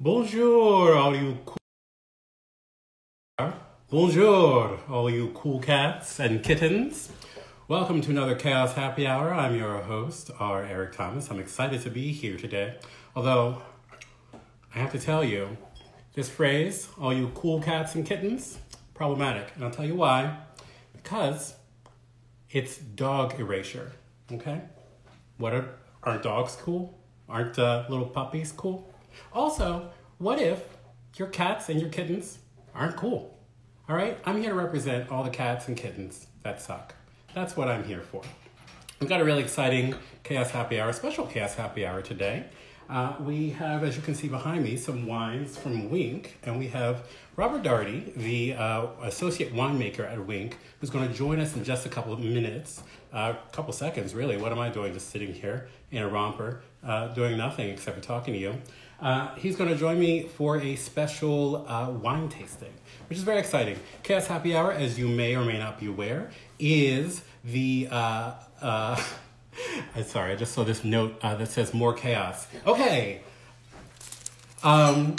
Bonjour, all you Bonjour, all you cool cats and kittens. Welcome to another Chaos Happy Hour. I'm your host, R. Eric Thomas. I'm excited to be here today. Although, I have to tell you, this phrase, all you cool cats and kittens, problematic. And I'll tell you why. Because it's dog erasure, okay? Aren't dogs cool? Aren't little puppies cool? Also, what if your cats and your kittens aren't cool? All right, I'm here to represent all the cats and kittens that suck. That's what I'm here for. We've got a really exciting Chaos Happy Hour, special Chaos Happy Hour today. We have, as you can see behind me, some wines from Wink, and we have Robert Daugherty, the associate winemaker at Wink, who's going to join us in just a couple of minutes, a couple seconds, really. What am I doing just sitting here in a romper, doing nothing except for talking to you? He's going to join me for a special wine tasting, which is very exciting. Chaos Happy Hour, as you may or may not be aware, is the... I'm sorry, I just saw this note that says more chaos. Okay. The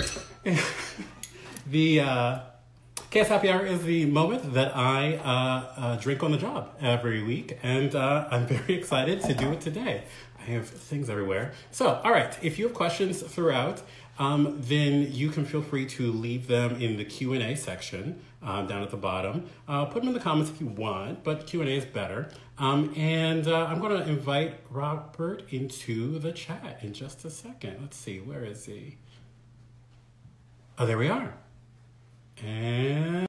Chaos Happy Hour is the moment that I drink on the job every week, and I'm very excited to do it today. I have things everywhere. So, all right, if you have questions throughout, then you can feel free to leave them in the Q&A section down at the bottom. Put them in the comments if you want, but Q&A is better. And I'm going to invite Robert into the chat in just a second. Let's see, where is he? Oh, there we are. And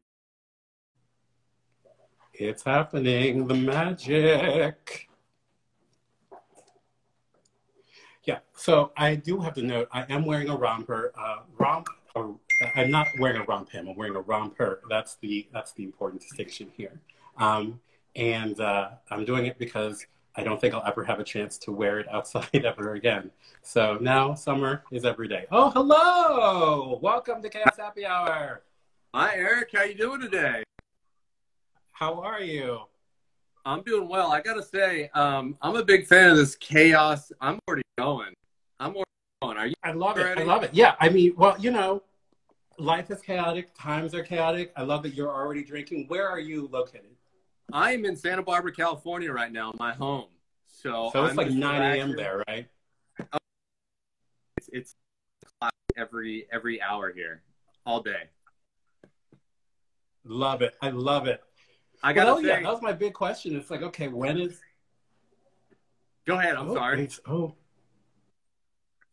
it's happening, the magic. Yeah, so I do have to note, I am wearing a romper. I'm not wearing a romp hem, I'm wearing a romper. That's the important distinction here. And I'm doing it because I don't think I'll ever have a chance to wear it outside ever again. So now summer is every day. Oh, hello! Welcome to Chaos Happy Hour. Hi, Eric. How you doing today? How are you? I'm doing well. I gotta say, I'm a big fan of this chaos. I'm already going. Are you? I love it. Ready? I love it. Yeah. I mean, well, you know, life is chaotic. Times are chaotic. I love that you're already drinking. Where are you located? I'm in Santa Barbara, California right now, my home. So it's like 9 a.m. there, right? It's every hour here, all day. Love it. I love it. I gotta say, yeah, that was my big question. It's like, okay, when is? Go ahead. I'm sorry. Wait,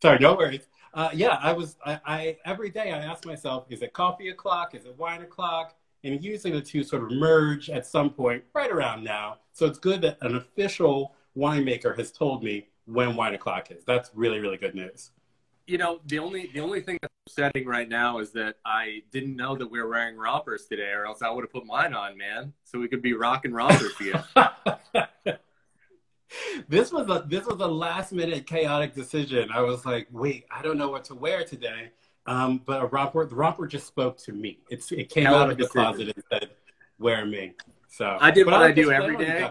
sorry. No worries. Yeah, I every day I ask myself, is it coffee o'clock? Is it wine o'clock? And usually the two sort of merge at some point right around now. So it's good that an official winemaker has told me when wine o'clock is. That's really, really good news. You know, the only thing that's upsetting right now is that I didn't know that we were wearing rompers today, or else I would have put mine on, man, so we could be rocking rompers here. This was a last minute chaotic decision. I was like, wait, I don't know what to wear today. But the romper just spoke to me. It came out of the closet and said, "Wear me." So I did what I do every day.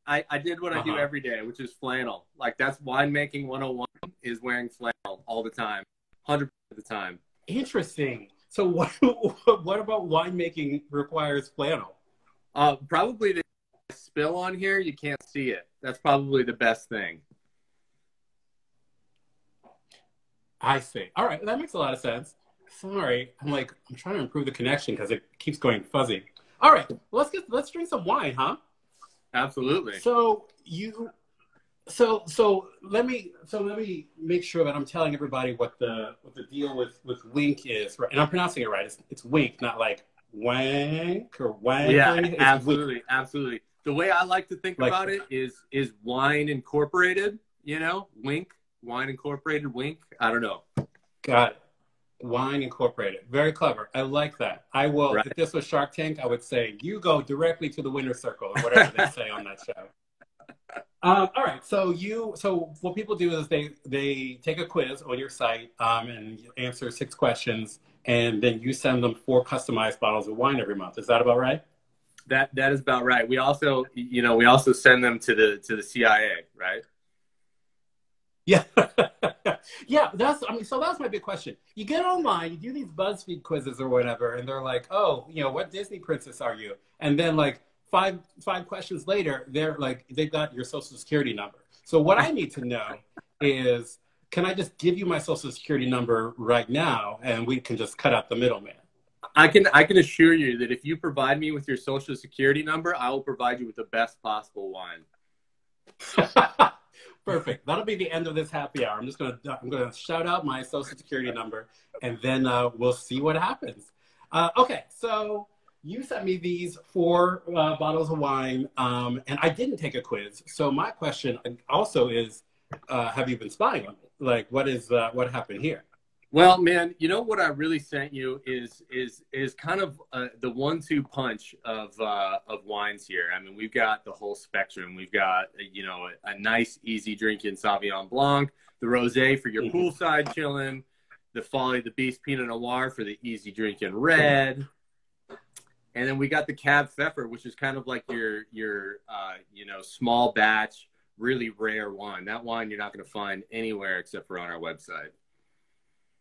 I did what I do Uh-huh. every day, which is flannel. Like, that's winemaking 101, is wearing flannel all the time, 100% of the time. Interesting. So what about winemaking requires flannel? Probably the spill on here, you can't see it. That's probably the best thing. I see. All right, that makes a lot of sense. Sorry, I'm trying to improve the connection because it keeps going fuzzy. All right, let's drink some wine, huh? Absolutely. So let me make sure that I'm telling everybody what the deal with Wink is, right? And I'm pronouncing it right. It's Wink, not like wank or wank. Yeah, It's absolutely, Wink. absolutely. The way I like to think about it is wine incorporated. You know, Wink, wine incorporated, Wink. I don't know. Got it. Wine incorporated. Very clever. I like that. I will. Right. If this was Shark Tank, I would say you go directly to the winner's circle or whatever they say on that show. All right. So what people do is they take a quiz on your site and answer 6 questions, and then you send them 4 customized bottles of wine every month. Is that about right? That is about right. We also send them to the CIA, right? Yeah. Yeah, I mean, so that's my big question. You get online, you do these BuzzFeed quizzes or whatever, and they're like, oh, what Disney princess are you? And then like five questions later, they're like, they've got your social security number. So what I need to know is, can I just give you my social security number right now and we can just cut out the middleman? I can assure you that if you provide me with your social security number, I will provide you with the best possible wine. Perfect. That'll be the end of this happy hour. I'm gonna shout out my social security number, and then we'll see what happens. Okay, so you sent me these four bottles of wine, and I didn't take a quiz. So my question also is, have you been spying on me? Like, what happened here? Well, man, you know what I really sent you is kind of the 1-2 punch of wines here. I mean, we've got the whole spectrum. We've got a nice, easy drinking Sauvignon Blanc, the rosé for your poolside chilling, the Folly of the Beast Pinot Noir for the easy drinking red, and then we got the Cab Pfeffer, which is kind of like your small batch, really rare wine. That wine you're not going to find anywhere except for on our website.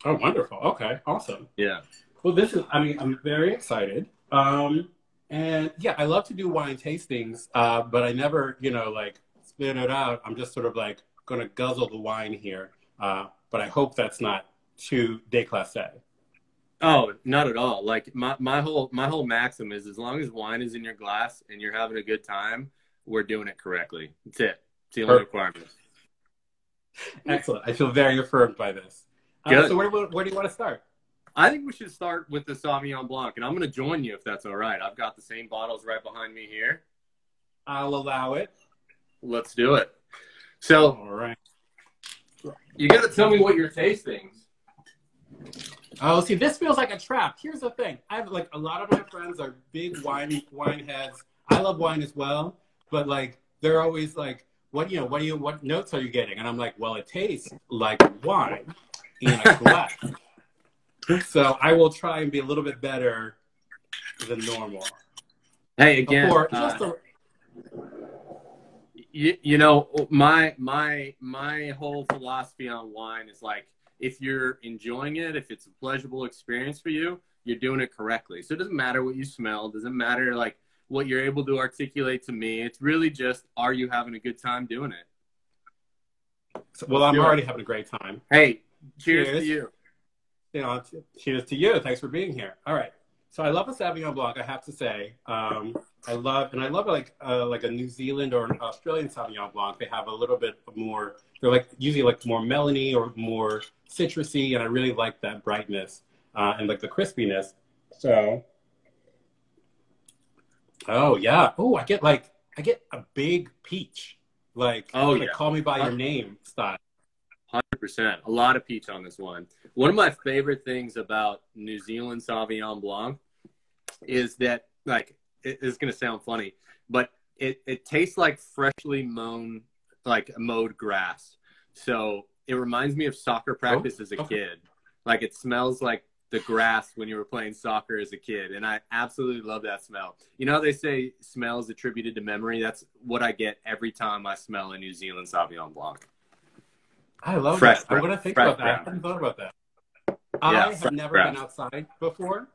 Oh, wonderful. Okay, awesome. Yeah. Well, I'm very excited. And yeah, I love to do wine tastings, but I never, like spit it out. I'm just sort of like going to guzzle the wine here. But I hope that's not too déclassé. Oh, not at all. Like my whole maxim is, as long as wine is in your glass and you're having a good time, we're doing it correctly. That's it. It's the only requirement. Excellent. I feel very affirmed by this. So where do you want to start? I think we should start with the Sauvignon Blanc, and I'm going to join you if that's all right. I've got the same bottles right behind me here. I'll allow it. Let's do it. So, all right. You got to tell me what you're tasting. Oh, see, this feels like a trap. Here's the thing. I have like a lot of my friends are big wine heads. I love wine as well, but like they're always like, what notes are you getting? And I'm like, well, it tastes like wine in a glass. So I will try and be a little bit better than normal. Hey, again, my whole philosophy on wine is like, if you're enjoying it, if it's a pleasurable experience for you, you're doing it correctly. So it doesn't matter what you smell. It doesn't matter like what you're able to articulate to me. It's really just, are you having a good time doing it? Well, I'm already having a great time. Hey, cheers to you. Cheers to you. Thanks for being here. All right. So I love a Sauvignon Blanc, I have to say. I love like a New Zealand or an Australian Sauvignon Blanc. They have a little bit more, they're like usually like more melony or more citrusy, and I really like that brightness and like the crispiness. So, oh yeah. Oh, I get a big peach. Like, call me by your name style. 100%. A lot of peach on this one. One of my favorite things about New Zealand Sauvignon Blanc is that, like, it's going to sound funny, but it tastes like freshly mowed grass. So it reminds me of soccer practice as a kid. Like, it smells like the grass when you were playing soccer as a kid. And I absolutely love that smell. You know how they say smell is attributed to memory? That's what I get every time I smell a New Zealand Sauvignon Blanc. I love that. I'm going to think about that. I hadn't thought about that. I have never been outside before,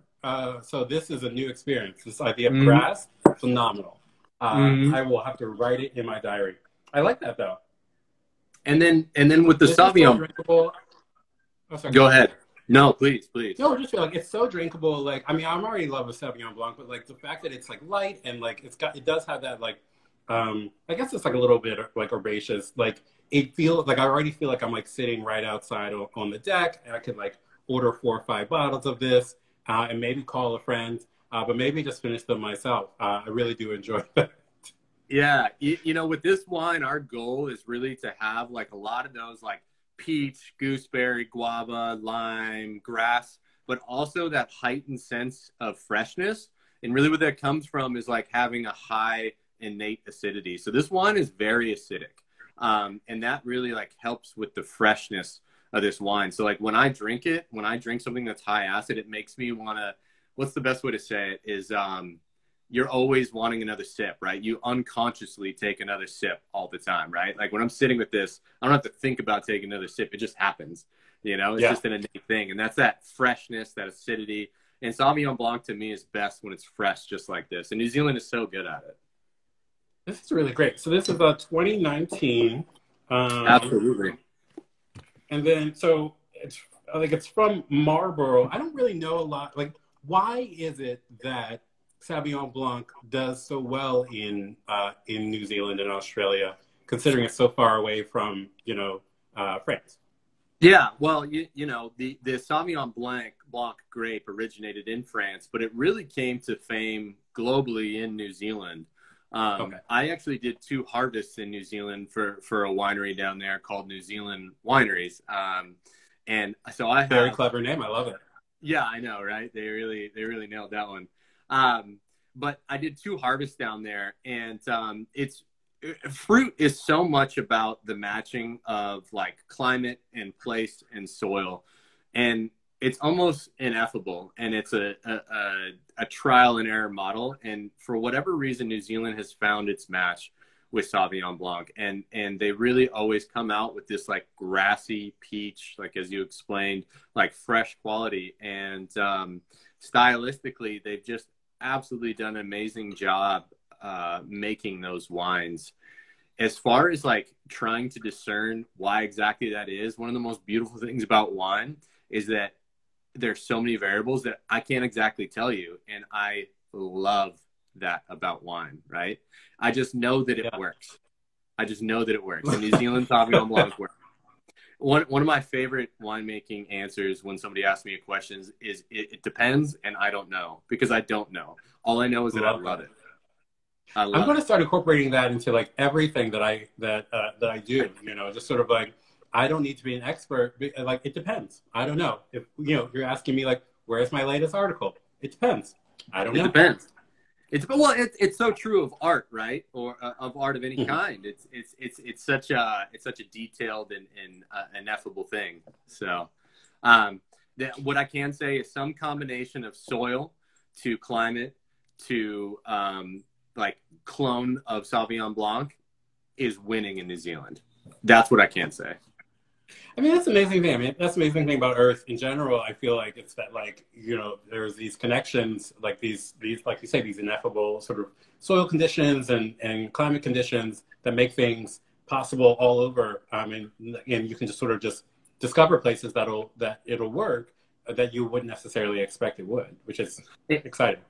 so this is a new experience. This idea of grass, phenomenal. I will have to write it in my diary. I like that, though. And then with the Sauvignon... Go ahead. No, please. No, I just feel like it's so drinkable. Like, I mean, I'm already love a Sauvignon Blanc, but like the fact that it's like light and like it does have that like, I guess it's like a little bit like herbaceous. Like it feels like I already feel like I'm like sitting right outside on the deck, and I could like order 4 or 5 bottles of this and maybe call a friend, but maybe just finish them myself. I really do enjoy that. Yeah, with this wine, our goal is really to have like a lot of those like peach, gooseberry, guava, lime, grass, but also that heightened sense of freshness. And really what that comes from is like having a high innate acidity. So this wine is very acidic. And that really like helps with the freshness of this wine. So like when I drink something that's high acid, it makes me want to, what's the best way to say it is, you're always wanting another sip, right? You unconsciously take another sip all the time, right? Like when I'm sitting with this, I don't have to think about taking another sip. It just happens, you know, it's just an innate thing. And that's that freshness, that acidity. And Sauvignon Blanc to me is best when it's fresh, just like this. And New Zealand is so good at it. This is really great. So this is a 2019. Absolutely. And then, so it's, I think it's from Marlborough. I don't really know a lot. Like, why is it that Sauvignon Blanc does so well in New Zealand and Australia, considering it's so far away from, France? Yeah, well, you know, the Sauvignon Blanc grape originated in France, but it really came to fame globally in New Zealand. Okay. I actually did 2 harvests in New Zealand for a winery down there called New Zealand Wineries. And so I have, very clever name. I love it. Yeah, I know, right? They really nailed that one. But I did 2 harvests down there, and fruit is so much about the matching of like climate and place and soil, and it's almost ineffable, and it's a trial and error model. And for whatever reason, New Zealand has found its match with Sauvignon Blanc, and they really always come out with this like grassy peach, like as you explained, like fresh quality. And stylistically, they've just absolutely done an amazing job making those wines. As far as like trying to discern why exactly that is, one of the most beautiful things about wine is that there's so many variables that I can't exactly tell you. And I love that about wine, right? I just know that it works. I just know that it works. And New Zealand Sauvignon Blanc works. One of my favorite winemaking answers when somebody asks me a question is it depends, and I don't know, because I don't know. All I know is that I love it. I'm going to start incorporating that into like everything that I do. Just sort of like, I don't need to be an expert. Like, it depends. I don't know. If you're asking me like, where's my latest article? It depends. I don't know. It depends. It's so true of art, right? Or of art of any kind. It's such a detailed and ineffable thing. So, what I can say is some combination of soil to climate to like clone of Sauvignon Blanc is winning in New Zealand. That's what I can say. I mean, that's the amazing thing. I mean, that's the amazing thing about Earth in general. I feel like it's that, like, there's these connections, like these, like you say, these ineffable sort of soil conditions and climate conditions that make things possible all over. And you can just sort of just discover places that it'll work that you wouldn't necessarily expect it would, which is exciting.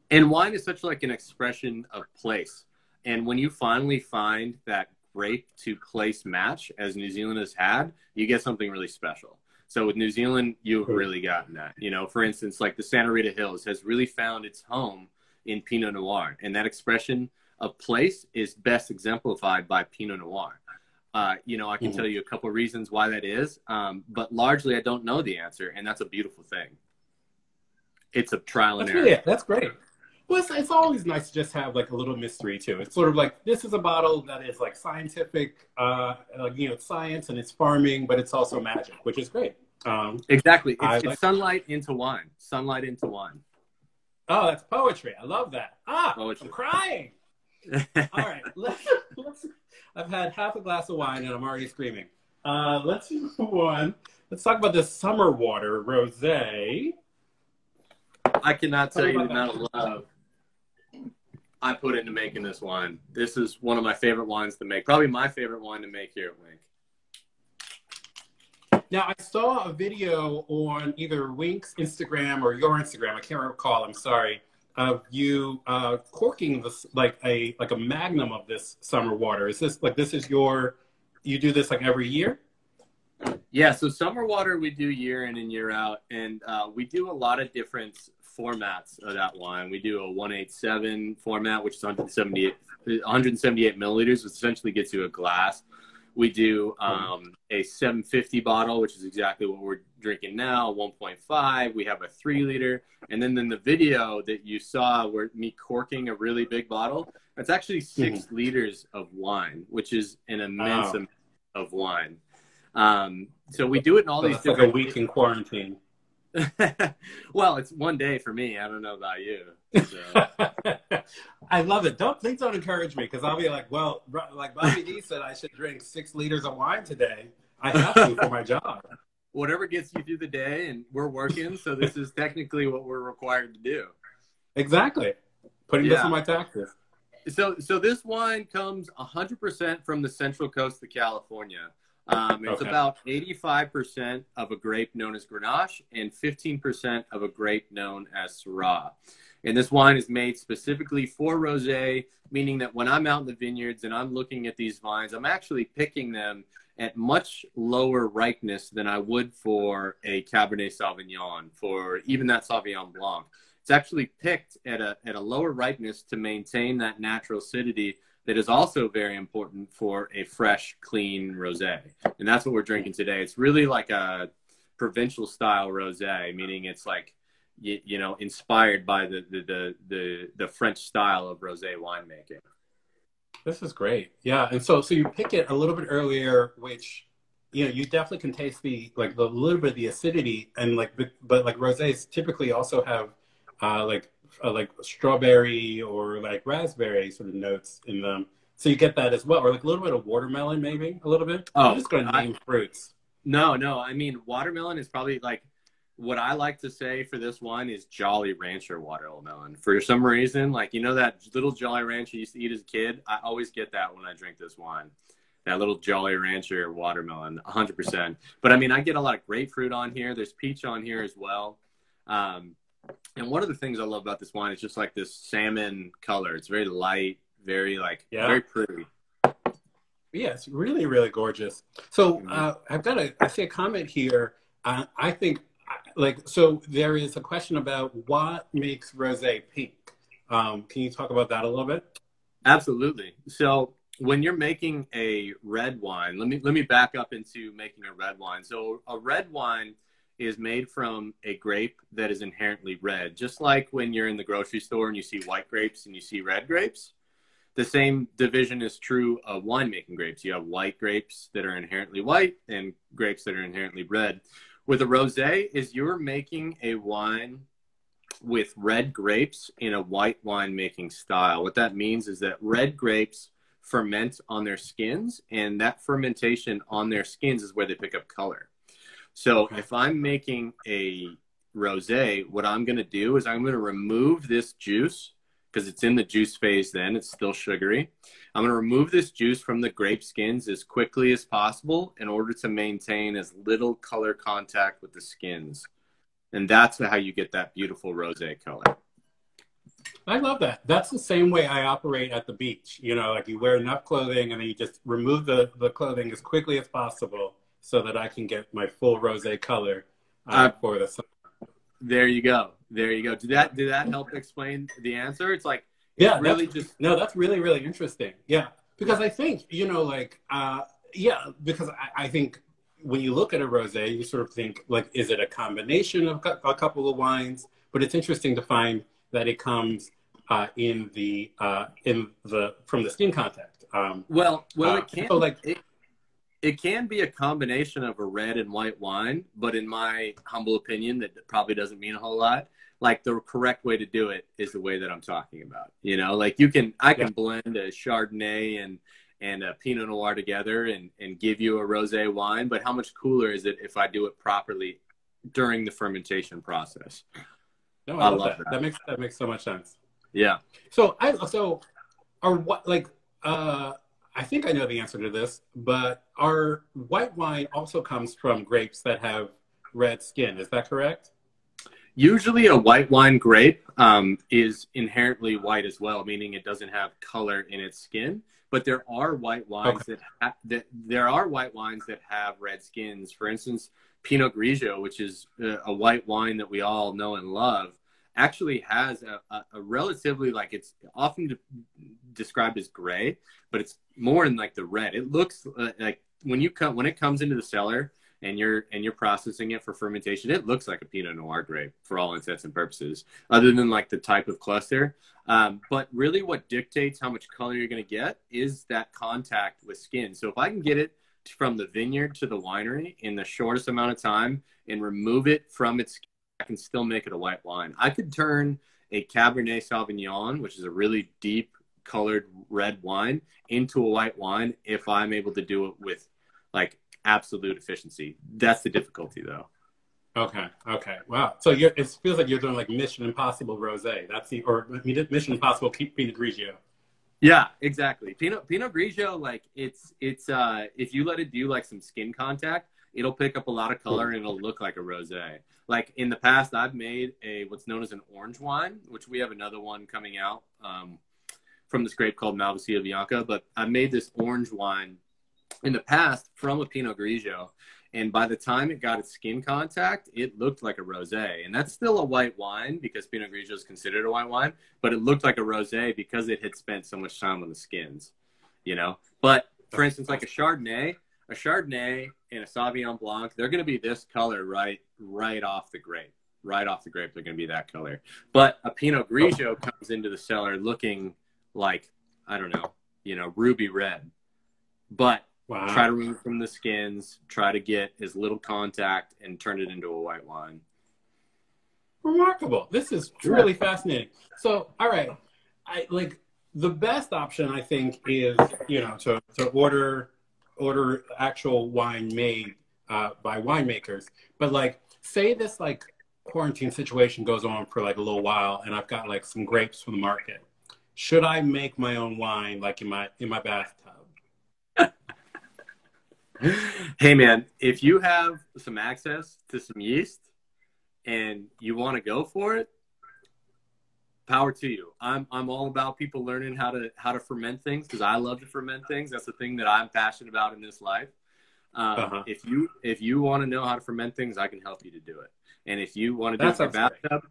And wine is such like an expression of place. And when you finally find that grape to place match, as New Zealand has had, you get something really special. So with New Zealand, you've really gotten that. For instance, like the Santa Rita Hills has really found its home in Pinot Noir. And that expression of place is best exemplified by Pinot Noir. I can tell you a couple of reasons why that is, but largely I don't know the answer, and that's a beautiful thing. It's a trial and error. That's great. Well, it's always nice to just have like a little mystery too. It's sort of like, this is a bottle that is like scientific, it's science and it's farming, but it's also magic, which is great. Exactly. It's sunlight into wine. Sunlight into wine. Oh, that's poetry. I love that. Poetry. I'm crying. All right. I've had half a glass of wine and I'm already screaming. Let's move on. Let's talk about this Summer Water Rosé. I cannot tell you the amount of love I put into making this wine. This is one of my favorite wines to make. Probably my favorite wine to make here at Wink. Now, I saw a video on either Wink's Instagram or your Instagram, I can't recall, I'm sorry, of you corking this like a magnum of this summer water. Is this like, you do this like every year? Yeah, so summer water we do year in and year out, and we do a lot of different formats of that wine. We do a 187 format, which is 178 milliliters, which essentially gets you a glass. We do a 750 bottle, which is exactly what we're drinking now, 1.5. We have a 3 liter. And then in the video that you saw where me corking a really big bottle, that's actually 6 liters of wine, which is an immense amount of wine. So we do it in all these different... like a week in quarantine. Well, it's one day for me. I don't know about you. So. I love it. Please don't encourage me because I'll be like, well, like Bobby D said, I should drink 6 liters of wine today. I have to for my job. Whatever gets you through the day, and we're working, so this is technically what we're required to do. Exactly. Putting this on my taxes. So this wine comes 100% from the central coast of California. It's about 85% of a grape known as Grenache and 15% of a grape known as Syrah. And this wine is made specifically for rosé, meaning that when I'm out in the vineyards and I'm looking at these vines, I'm actually picking them at much lower ripeness than I would for a Cabernet Sauvignon, for even that Sauvignon Blanc. It's actually picked at a lower ripeness to maintain that natural acidity that is also very important for a fresh, clean rosé. And that's what we're drinking today. It's really like a provincial style rosé, meaning it's like, you know, inspired by the French style of rosé winemaking. This is great. Yeah. And so you pick it a little bit earlier, which, you know, you definitely can taste the little bit of the acidity, and but like rosés typically also have like strawberry or like raspberry sort of notes in them. So you get that as well, or like a little bit of watermelon, maybe a little bit. I'm just going to name fruits. No. I mean, watermelon is probably like, what I like to say for this one is Jolly Rancher watermelon. For some reason, like, you know, that little Jolly Rancher you used to eat as a kid? I always get that when I drink this wine. That little Jolly Rancher watermelon, 100%. But I mean, I get a lot of grapefruit on here. There's peach on here as well. And one of the things I love about this wine is just like this salmon color. It's very light, very very pretty. Yeah, it's really, really gorgeous. So I see a comment here. I think, so there is a question about what makes rosé pink. Can you talk about that a little bit? Absolutely. So when you're making a red wine, let me back up into making a red wine. So a red wine is made from a grape that is inherently red. Just like when you're in the grocery store and you see white grapes and you see red grapes, the same division is true of winemaking grapes. You have white grapes that are inherently white and grapes that are inherently red. With a rosé, is you're making a wine with red grapes in a white winemaking style. What that means is that red grapes ferment on their skins, and that fermentation on their skins is where they pick up color. So if I'm making a rosé, what I'm going to do is I'm going to remove this juice, because it's in the juice phase then, it's still sugary. I'm going to remove this juice from the grape skins as quickly as possible in order to maintain as little color contact with the skins. And that's how you get that beautiful rosé color. I love that. That's the same way I operate at the beach. You know, like you wear enough clothing and then you just remove the clothing as quickly as possible so that I can get my full rosé color for the summer. There you go. There you go. Did that help explain the answer? It's like, no, that's really, really interesting. Yeah. Because I think, you know, because I think when you look at a rosé, you sort of think like, is it a combination of a couple of wines? But it's interesting to find that it comes from the skin contact. It can. So it can be a combination of a red and white wine, but in my humble opinion, that probably doesn't mean a whole lot. Like the correct way to do it is the way that I'm talking about. You know, like I can blend a Chardonnay and a Pinot Noir together and give you a rosé wine, but how much cooler is it if I do it properly during the fermentation process? No, I love that. That makes so much sense. Yeah. I think I know the answer to this, but our white wine also comes from grapes that have red skin. Is that correct? Usually a white wine grape is inherently white as well, meaning it doesn't have color in its skin. But there are white wines that have red skins. For instance, Pinot Grigio, which is a white wine that we all know and love, actually has a relatively, like, it's often described as gray, but it's more in like the red. It looks like when it comes into the cellar and you're processing it for fermentation, it looks like a Pinot Noir grape for all intents and purposes, other than like the type of cluster. But really what dictates how much color you're going to get is that contact with skin. So if I can get it from the vineyard to the winery in the shortest amount of time and remove it from its can still make it a white wine. I could turn a Cabernet Sauvignon, which is a really deep colored red wine, into a white wine if I'm able to do it with like absolute efficiency. That's the difficulty, though. Okay. Okay. Wow. So it feels like you're doing like Mission Impossible rosé. Or Mission Impossible Pinot Grigio. Yeah, exactly. Pinot Grigio, like it's if you let it do like some skin contact, it'll pick up a lot of color and it'll look like a rosé. Like in the past, I've made what's known as an orange wine, which we have another one coming out from this grape called Malvasia Bianca. But I made this orange wine in the past from a Pinot Grigio. And by the time it got its skin contact, it looked like a rosé. And that's still a white wine because Pinot Grigio is considered a white wine, but it looked like a rosé because it had spent so much time on the skins, you know? But for instance, like a Chardonnay and a Sauvignon Blanc, they're going to be this color right off the grape. Right off the grape, they're going to be that color. But a Pinot Grigio comes into the cellar looking like, I don't know, you know, ruby red. But wow. Try to remove from the skins, try to get as little contact and turn it into a white wine. Remarkable. This is really fascinating. So, all right. I like the best option, I think, is, you know, to order actual wine made by winemakers. But like, say this like quarantine situation goes on for like a little while and I've got like some grapes from the market. Should I make my own wine like in my bathtub? Hey man, if you have some access to some yeast and you want to go for it, power to you. I'm all about people learning how to ferment things because I love to ferment things. That's the thing that I'm passionate about in this life. If you want to know how to ferment things, I can help you to do it. And if you want to do it in your bathtub,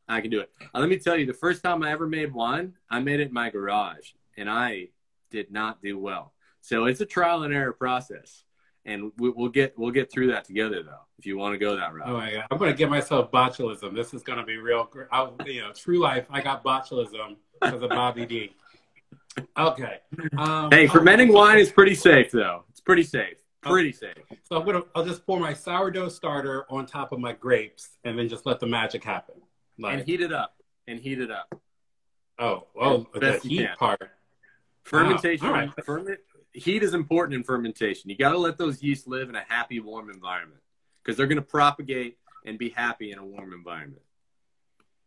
I can do it. Let me tell you, the first time I ever made wine, I made it in my garage, and I did not do well. So it's a trial and error process. And we'll get through that together, though, if you want to go that route. Oh, my God. I'm going to give myself botulism. This is going to be real. You know, true life, I got botulism because of Bobby D. Okay. Hey, fermenting wine is pretty safe, though. It's pretty safe. Pretty safe. So I'll just pour my sourdough starter on top of my grapes and then just let the magic happen. And heat it up. Oh, the heat part. Fermentation. Wow. All right. Heat is important in fermentation. You got to let those yeast live in a happy, warm environment because they're going to propagate and be happy in a warm environment.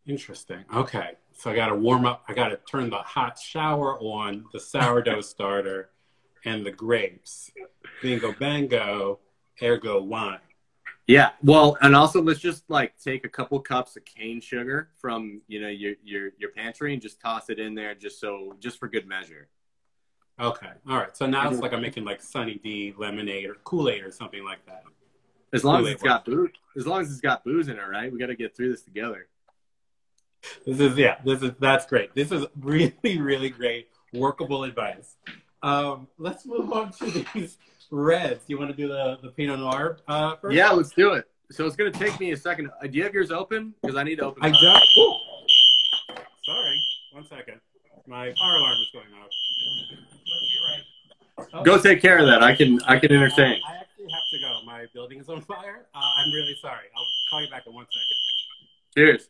Interesting. Okay. So I got to warm up. I got to turn the hot shower on, the sourdough starter, and the grapes. Bingo, bango, ergo wine. Yeah. Well, and also let's just like take a couple cups of cane sugar from, you know, your pantry and just toss it in there just for good measure. Okay. All right. So now it's like I'm making like Sunny D lemonade or Kool-Aid or something like that. As long as it's got booze. As long as it's got booze in it, right? We got to get through this together. That's great. This is really, really great workable advice. Let's move on to these reds. Do you want to do the Pinot Noir first? Yeah, let's do it. So it's going to take me a second. Do you have yours open? Because I need to open it. I don't. Sorry. 1 second. My fire alarm is going off. Oh. Go take care of that. I can entertain. I actually have to go. My building is on fire. I'm really sorry. I'll call you back in 1 second. Cheers.